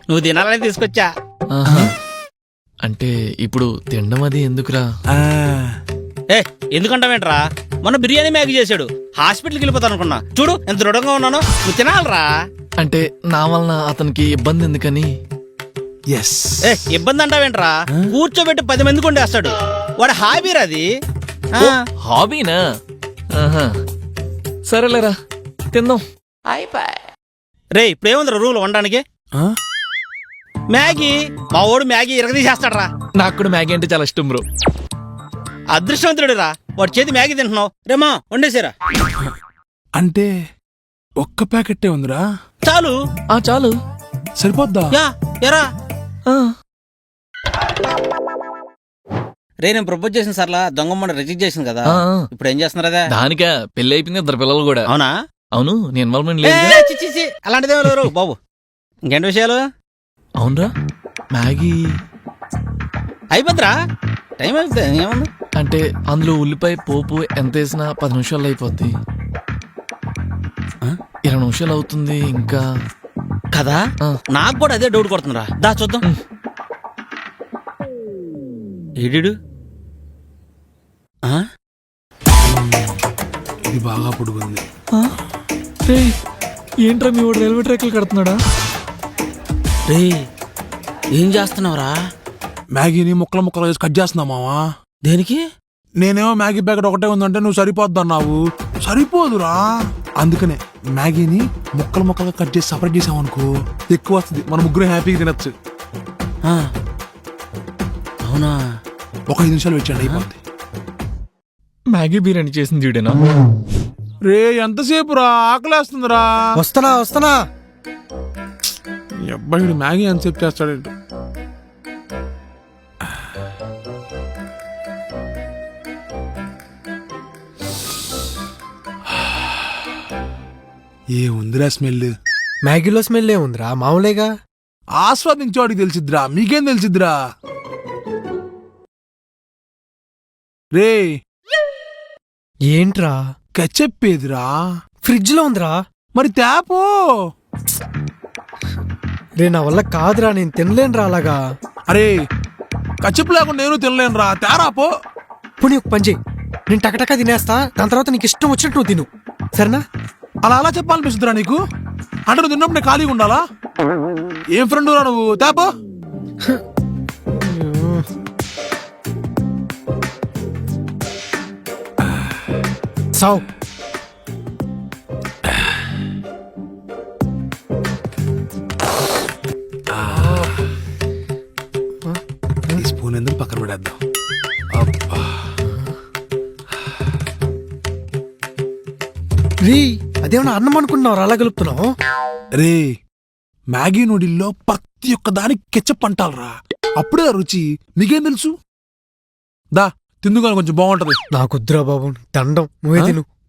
నువ్వు తినాలని తీసుకొచ్చా. ఆహా. అంటే ఇప్పుడు తినడం అది ఎందుకురా? ఏ ఎందుకంటావేంట్రా, మొన్న బిర్యానీ మ్యాగీ చేశాడు, హాస్పిటల్కి వెళ్ళిపోతాను అనుకున్నా. చూడు ఎంత దృఢంగా ఉన్నానో. నువ్వు తినాలరా. అంటే నా వలన అతనికి ఇబ్బంది ఎందుకని. ఏ ఇబ్బంది అంటావేంట్రా, కూర్చోబెట్టి 10 మంది కొండేస్తాడు. వాడు హాబీరా అది. హాబీనా? ఆహా. సరేలేరా, తిందాం. రే ఇప్పుడేముందిరా రూల్ వండడానికి? మ్యాగీ. మా వాడు మ్యాగీ ఇరగదీసేస్తాడరా. నాకు కూడా మ్యాగీ అంటే చాలా ఇష్టం బ్రో. అదృష్టవంతుడు రా, వాడి చేతి మ్యాగీ తింటున్నావు. రేమా వండేసారా? అంటే ఒక్క ప్యాకెట్టే ఉందిరా. చాలు. చాలు. సరిపోద్దా? యా ఎరా. ఆ. రే నేను ప్రపోజ్ చేసిన సర్లా దొంగమ్మ రిజెక్ట్ చేసింది కదా, ఆ. ఇప్పుడు ఏం చేస్తున్నారు అదే? దానికా పెళ్లి అయిపోయింది, 2 పిల్లలు కూడా. అవునా? అవును, నీ ఇన్వాల్వ్మెంట్ ఏ, లేదు. చి, చి, చి, అలాంటిదే లేరు బాబు. ఇంకేంటి విషయాలు? అవునరా, మ్యాగీ అయిపోద్దిరా, టైం అయిపోతుంది. ఏముంది అంటే అందులో ఉల్లిపాయ పోపు ఎంత వేసినా 10 నిమిషాల్లో అయిపోద్ది. 20 నిమిషాలు అవుతుంది ఇంకా కదా. ఆ. నాకు కూడా అదే డౌట్ కొడుతుందిరా. దా చూద్దాం. ఏడు ఇది బాగా పొడుగుంది. ఏంట్రా మీ వాడు రైల్వే ట్రాక్లు కడుతున్నాడా? రే ఏం చేస్తున్నావురా? మ్యాగీని ముక్కలు ముక్కలు వేసి కట్ చేస్తున్నా మావా. దేనికి? నేనేమో మ్యాగీ ప్యాకెట్ ఒకటే ఉందంటే నువ్వు సరిపోద్దన్నావు. సరిపోదురా. అందుకనే మ్యాగీని ముక్కలు ముక్కలుగా కట్ చేసి సపరేట్ చేసామనుకో ఎక్కువ వస్తుంది, మన ముగ్గురు హ్యాపీగా తినచ్చు. ఆ, అవునా? ఒక 5 నిమిషాలు వచ్చాడు అయిపోద్ది. మ్యాగీ బిర్యానీ చేసింది వీడేనా? రే ఎంతసేపు రా, ఆకలేస్తుందిరా. వస్తున్నా. ఈ అబ్బాయి మ్యాగీ ఎంతసేపు చేస్తాడేంటి? ఏ ఉందిరా స్మెల్? మ్యాగీలో స్మెల్ ఏముందిరా, మామూలేగా. ఆస్వాదించేవాడికి తెలిసిద్దిరా, మీకేం తెలిసిద్దిరా? రే ఏంట్రా? కచ్చెప్పేదిరా. ఫ్రిడ్జ్ లో ఉందిరా. మరి తేపో. రే నా వల్ల కాదురా, నేను తినలేనురా అలాగా. అరే కచ్చెప్పు లేకుండా నేను తినలేనురా, తేరాపో. పోనీ ఒక పని చెయ్యి, నేను టకటకా తినేస్తా, దాని తర్వాత నీకు ఇష్టం వచ్చినట్టు నువ్వు తిను, సరేనా? అలా చెప్పాలనిపిస్తుందిరా నీకు? అంటే నువ్వు తిన్నప్పుడు నేను ఖాళీగా ఉండాలా? ఏం ఫ్రెండ్ రా నువ్వు, తేపో. సావ్. ఈ స్పూన్ ఎందుకు పక్కన పెడేద్దాం. అబ్బా రీ అదేమన్నా అన్నం అనుకుంటున్నావు అలా కలుపుతున్నావు? రే మ్యాగీ నూడిల్లో ప్రతి ఒక్క దానికి కెచ్చప్ అంటారా, అప్పుడే ఆ రుచి. నీకేం తెలుసు? దా తిందుగాని కొంచెం బాగుంటది. నాకొద్దురా బాబు, దండం, నువ్వే తిను.